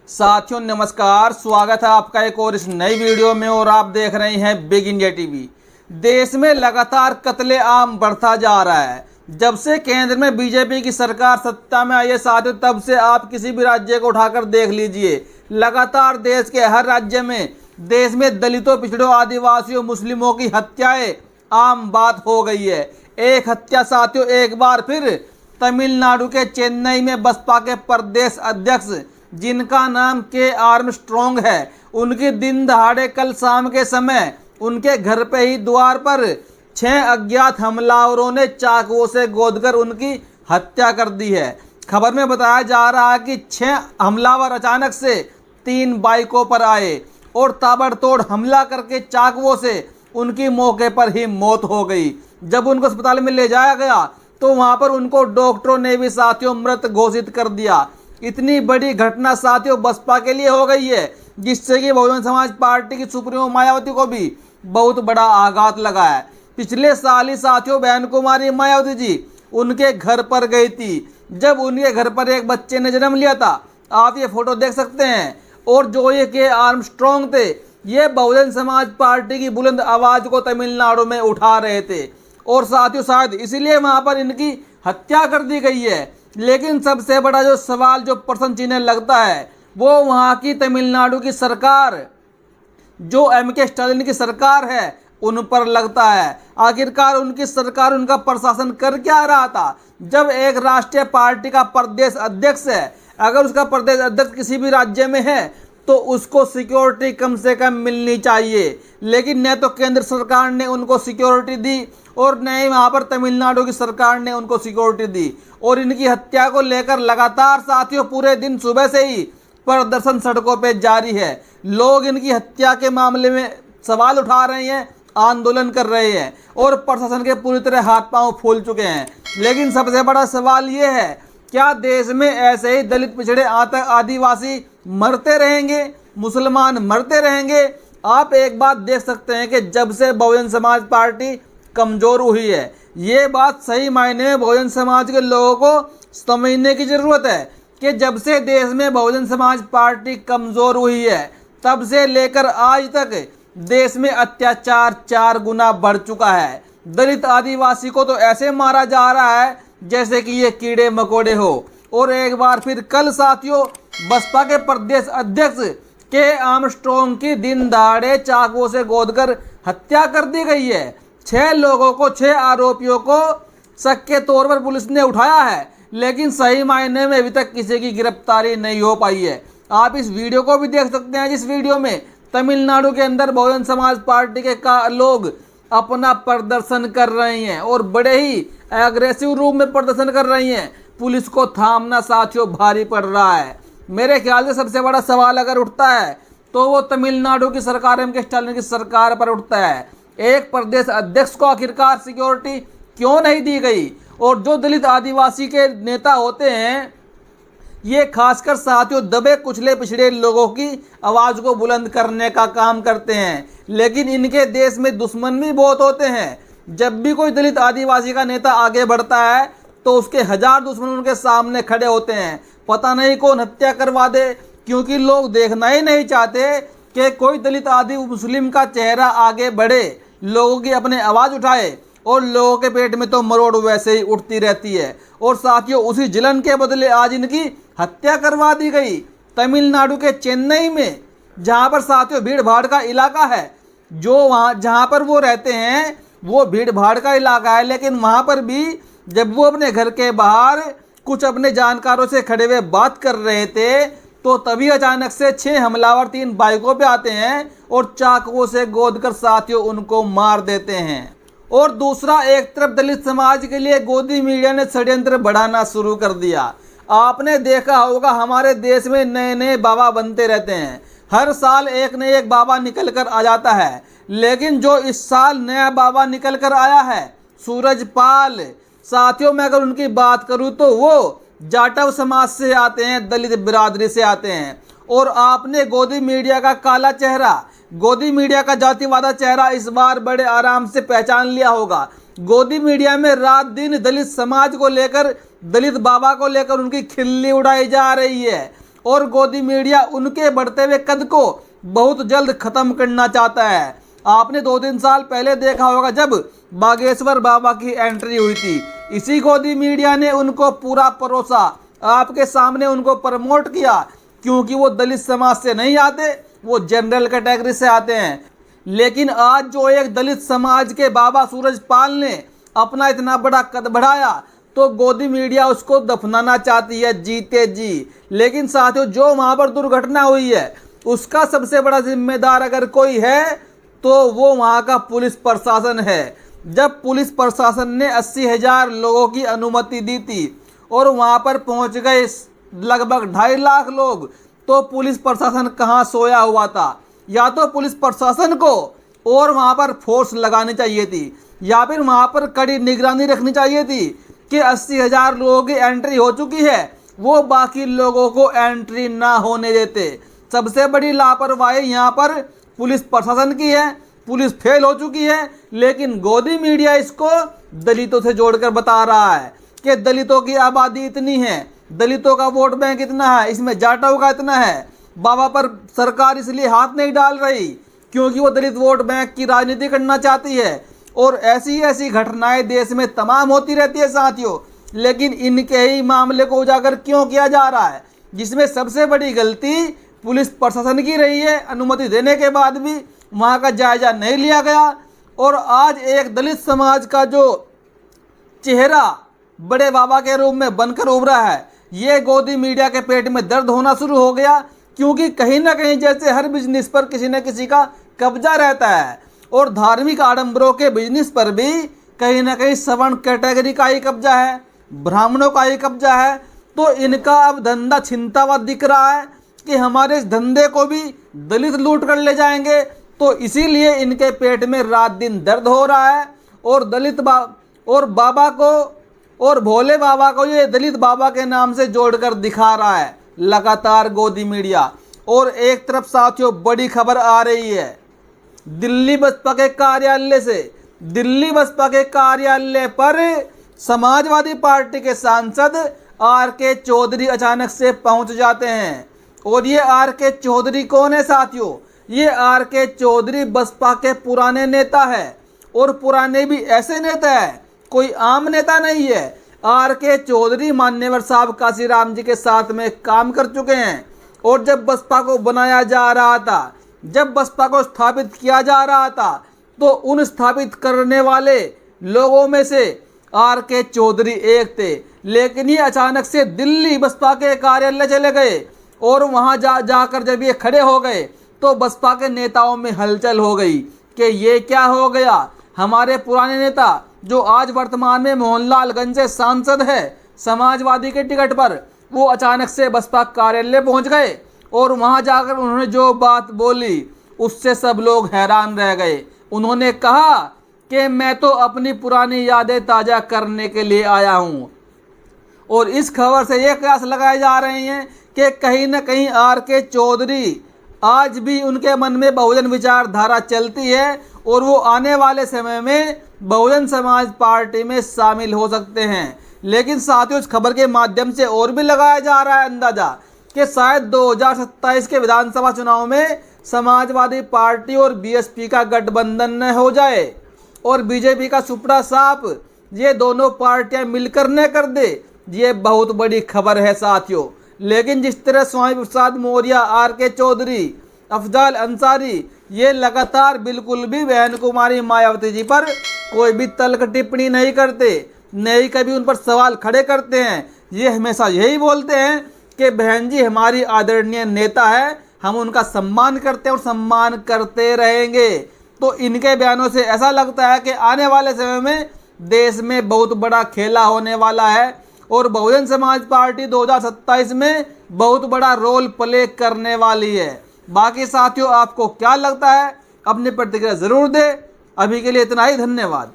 साथियों नमस्कार, स्वागत है आपका एक और इस नई वीडियो में और आप देख रहे हैं बिग इंडिया टीवी। देश में लगातार कत्ले आम बढ़ता जा रहा है। जब से केंद्र में बीजेपी की सरकार सत्ता में आई है साथियों, तब से आप किसी भी राज्य को उठाकर देख लीजिए, लगातार देश के हर राज्य में दलितों, पिछड़ों, आदिवासियों, मुस्लिमों की हत्याएं आम बात हो गई है। एक हत्या साथियों एक बार फिर तमिलनाडु के चेन्नई में बसपा के प्रदेश अध्यक्ष जिनका नाम के आर्मस्ट्रॉन्ग है, उनकी दिन दहाड़े कल शाम के समय उनके घर पे ही द्वार पर 6 अज्ञात हमलावरों ने चाकुओं से गोदकर उनकी हत्या कर दी है। खबर में बताया जा रहा है कि 6 हमलावर अचानक से 3 बाइकों पर आए और ताबड़तोड़ हमला करके चाकुओं से उनकी मौके पर ही मौत हो गई। जब उनको अस्पताल में ले जाया गया तो वहां पर उनको डॉक्टरों ने भी साथियों मृत घोषित कर दिया। इतनी बड़ी घटना साथियों बसपा के लिए हो गई है, जिससे कि बहुजन समाज पार्टी की सुप्रीमो मायावती को भी बहुत बड़ा आघात लगा है। पिछले साल ही साथियों बहन कुमारी मायावती जी उनके घर पर गई थी, जब उनके घर पर एक बच्चे ने जन्म लिया था। आप ये फोटो देख सकते हैं। और जो ये के आर्मस्ट्रॉन्ग थे, ये बहुजन समाज पार्टी की बुलंद आवाज को तमिलनाडु में उठा रहे थे और साथियों शायद इसीलिए वहां पर इनकी हत्या कर दी गई है। लेकिन सबसे बड़ा जो सवाल, जो प्रश्न चिन्ह लगता है, वो वहां की तमिलनाडु की सरकार, जो एमके स्टालिन की सरकार है, उन पर लगता है। आखिरकार उनकी सरकार, उनका प्रशासन कर क्या रहा था? जब एक राष्ट्रीय पार्टी का प्रदेश अध्यक्ष है, अगर उसका प्रदेश अध्यक्ष किसी भी राज्य में है तो उसको सिक्योरिटी कम से कम मिलनी चाहिए। लेकिन न तो केंद्र सरकार ने उनको सिक्योरिटी दी और न ही वहाँ पर तमिलनाडु की सरकार ने उनको सिक्योरिटी दी। और इनकी हत्या को लेकर लगातार साथियों पूरे दिन सुबह से ही प्रदर्शन सड़कों पे जारी है। लोग इनकी हत्या के मामले में सवाल उठा रहे हैं, आंदोलन कर रहे हैं और प्रशासन के पूरी तरह हाथ पांव फूल चुके हैं। लेकिन सबसे बड़ा सवाल ये है, क्या देश में ऐसे ही दलित, पिछड़े, आदिवासी मरते रहेंगे, मुसलमान मरते रहेंगे? आप एक बात देख सकते हैं कि जब से बहुजन समाज पार्टी कमजोर हुई है, ये बात सही मायने में बहुजन समाज के लोगों को समझने की जरूरत है कि जब से देश में बहुजन समाज पार्टी कमजोर हुई है, तब से लेकर आज तक देश में अत्याचार 4 गुना बढ़ चुका है। दलित, आदिवासी को तो ऐसे मारा जा रहा है जैसे कि ये कीड़े मकोड़े हो। और एक बार फिर कल साथियों बसपा के प्रदेश अध्यक्ष के आर्मस्ट्रॉन्ग की दिन दहाड़े चाकुओं से गोदकर हत्या कर दी गई है। 6 लोगों को, 6 आरोपियों को शक के तौर पर पुलिस ने उठाया है, लेकिन सही मायने में अभी तक किसी की गिरफ्तारी नहीं हो पाई है। आप इस वीडियो को भी देख सकते हैं, जिस वीडियो में तमिलनाडु के अंदर बहुजन समाज पार्टी के लोग अपना प्रदर्शन कर रहे हैं और बड़े ही एग्रेसिव रूप में प्रदर्शन कर रही हैं। पुलिस को थामना साथियों भारी पड़ रहा है। मेरे ख्याल से सबसे बड़ा सवाल अगर उठता है तो वो तमिलनाडु की सरकार, एमके स्टालिन की सरकार पर उठता है। एक प्रदेश अध्यक्ष को आखिरकार सिक्योरिटी क्यों नहीं दी गई? और जो दलित, आदिवासी के नेता होते हैं, ये खासकर साथियों दबे कुचले पिछड़े लोगों की आवाज को बुलंद करने का काम करते हैं। लेकिन इनके देश में दुश्मन भी बहुत होते हैं। जब भी कोई दलित, आदिवासी का नेता आगे बढ़ता है तो उसके 1000 दुश्मन उनके सामने खड़े होते हैं। पता नहीं कौन हत्या करवा दे, क्योंकि लोग देखना ही नहीं चाहते कि कोई दलित, आदि मुस्लिम का चेहरा आगे बढ़े, लोगों की अपने आवाज उठाए। और लोगों के पेट में तो मरोड़ वैसे ही उठती रहती है। और साथियों उसी जलन के बदले आज इनकी हत्या करवा दी गई तमिलनाडु के चेन्नई में, जहां पर साथियों भीड़ भाड़ का इलाका है। जो वहां जहां पर वो रहते हैं वो भीड़ भाड़ का इलाका है, लेकिन वहां पर भी जब वो अपने घर के बाहर कुछ अपने जानकारों से खड़े हुए बात कर रहे थे, तो तभी अचानक से 6 हमलावर 3 बाइकों पे आते हैं और चाकुओं से गोदकर साथियों उनको मार देते हैं। और दूसरा, एक तरफ दलित समाज के लिए गोदी मीडिया ने षड्यंत्र बढ़ाना शुरू कर दिया। आपने देखा होगा हमारे देश में नए नए बाबा बनते रहते हैं, हर साल एक न एक बाबा निकल कर आ जाता है। लेकिन जो इस साल नया बाबा निकल कर आया है, सूरजपाल साथियों, मैं अगर उनकी बात करूं तो वो जाटव समाज से आते हैं, दलित बिरादरी से आते हैं। और आपने गोदी मीडिया का काला चेहरा, गोदी मीडिया का जातिवादा चेहरा इस बार बड़े आराम से पहचान लिया होगा। गोदी मीडिया में रात दिन दलित समाज को लेकर, दलित बाबा को लेकर उनकी खिल्ली उड़ाई जा रही है और गोदी मीडिया उनके बढ़ते हुए कद को बहुत जल्द खत्म करना चाहता है। आपने 2-3 साल पहले देखा होगा जब बागेश्वर बाबा की एंट्री हुई थी, इसी गोदी मीडिया ने उनको पूरा परोसा, आपके सामने उनको प्रमोट किया, क्योंकि वो दलित समाज से नहीं आते, वो जनरल कैटेगरी से आते हैं। लेकिन आज जो एक दलित समाज के बाबा सूरजपाल ने अपना इतना बड़ा कद बढ़ाया तो गोदी मीडिया उसको दफनाना चाहती है जीते जी। लेकिन साथियों, जो वहाँ पर दुर्घटना हुई है उसका सबसे बड़ा जिम्मेदार अगर कोई है तो वो वहाँ का पुलिस प्रशासन है। जब पुलिस प्रशासन ने 80,000 लोगों की अनुमति दी थी और वहाँ पर पहुँच गए लगभग 2.5 लाख लोग, तो पुलिस प्रशासन कहाँ सोया हुआ था? या तो पुलिस प्रशासन को और वहाँ पर फोर्स लगानी चाहिए थी, या फिर वहाँ पर कड़ी निगरानी रखनी चाहिए थी कि 80,000 लोगों की एंट्री हो चुकी है, वो बाकी लोगों को एंट्री ना होने देते। सबसे बड़ी लापरवाही यहाँ पर पुलिस प्रशासन की है। पुलिस फेल हो चुकी है, लेकिन गोदी मीडिया इसको दलितों से जोड़कर बता रहा है कि दलितों की आबादी इतनी है, दलितों का वोट बैंक इतना है, इसमें जाटों का इतना है। बाबा पर सरकार इसलिए हाथ नहीं डाल रही क्योंकि वो दलित वोट बैंक की राजनीति करना चाहती है। और ऐसी ऐसी घटनाएं देश में तमाम होती रहती है साथियों, लेकिन इनके ही मामले को उजागर क्यों किया जा रहा है, जिसमें सबसे बड़ी गलती पुलिस प्रशासन की रही है। अनुमति देने के बाद भी वहाँ का जायजा नहीं लिया गया और आज एक दलित समाज का जो चेहरा बड़े बाबा के रूप में बनकर उभरा है, ये गोदी मीडिया के पेट में दर्द होना शुरू हो गया, क्योंकि कहीं ना कहीं जैसे हर बिजनेस पर किसी न किसी का कब्जा रहता है और धार्मिक आडंबरों के बिजनेस पर भी कहीं ना कहीं सवर्ण कैटेगरी का ही कब्जा है, ब्राह्मणों का ही कब्जा है। तो इनका अब धंधा छिनता हुआ दिख रहा है कि हमारे इस धंधे को भी दलित लूट कर ले जाएंगे। तो इसीलिए इनके पेट में रात दिन दर्द हो रहा है और और बाबा को और भोले बाबा को ये दलित बाबा के नाम से जोड़कर दिखा रहा है लगातार गोदी मीडिया। और एक तरफ साथियों बड़ी खबर आ रही है दिल्ली बसपा के कार्यालय पर समाजवादी पार्टी के सांसद आर.के. चौधरी अचानक से पहुंच जाते हैं। और ये आर.के. चौधरी कौन है साथियों? ये आर.के. चौधरी बसपा के पुराने नेता है और पुराने भी ऐसे नेता है, कोई आम नेता नहीं है। आर.के. चौधरी मान्यवर साहब काशीराम जी के साथ में काम कर चुके हैं और जब बसपा को बनाया जा रहा था, जब बसपा को स्थापित किया जा रहा था, तो उन स्थापित करने वाले लोगों में से आर.के. चौधरी एक थे। लेकिन ये अचानक से दिल्ली बसपा के कार्यालय चले गए और वहां जाकर जब ये खड़े हो गए तो बसपा के नेताओं में हलचल हो गई कि ये क्या हो गया। हमारे पुराने नेता जो आज वर्तमान में मोहनलालगंज से सांसद है समाजवादी के टिकट पर, वो अचानक से बसपा कार्यालय पहुंच गए और वहां जाकर उन्होंने जो बात बोली उससे सब लोग हैरान रह गए। उन्होंने कहा कि मैं तो अपनी पुरानी यादें ताज़ा करने के लिए आया हूं। और इस खबर से ये कयास लगाए जा रहे हैं कि कहीं न कहीं आर.के. चौधरी आज भी उनके मन में बहुजन विचारधारा चलती है और वो आने वाले समय में बहुजन समाज पार्टी में शामिल हो सकते हैं। लेकिन साथियों इस खबर के माध्यम से और भी लगाया जा रहा है अंदाजा कि शायद 2027 के विधानसभा चुनाव में समाजवादी पार्टी और बीएसपी का गठबंधन न हो जाए और बीजेपी का सुपड़ा साफ ये दोनों पार्टियां मिलकर न कर दे। ये बहुत बड़ी खबर है साथियों। लेकिन जिस तरह स्वामी प्रसाद मौर्य, आर.के. चौधरी, अफजल अंसारी ये लगातार बिल्कुल भी बहन कुमारी मायावती जी पर कोई भी तल्ख टिप्पणी नहीं करते, नहीं कभी उन पर सवाल खड़े करते हैं। ये हमेशा यही बोलते हैं कि बहन जी हमारी आदरणीय नेता है, हम उनका सम्मान करते हैं और सम्मान करते रहेंगे। तो इनके बयानों से ऐसा लगता है कि आने वाले समय में देश में बहुत बड़ा खेला होने वाला है और बहुजन समाज पार्टी 2027 में बहुत बड़ा रोल प्ले करने वाली है। बाकी साथियों आपको क्या लगता है? अपनी प्रतिक्रिया जरूर दें। अभी के लिए इतना ही, धन्यवाद।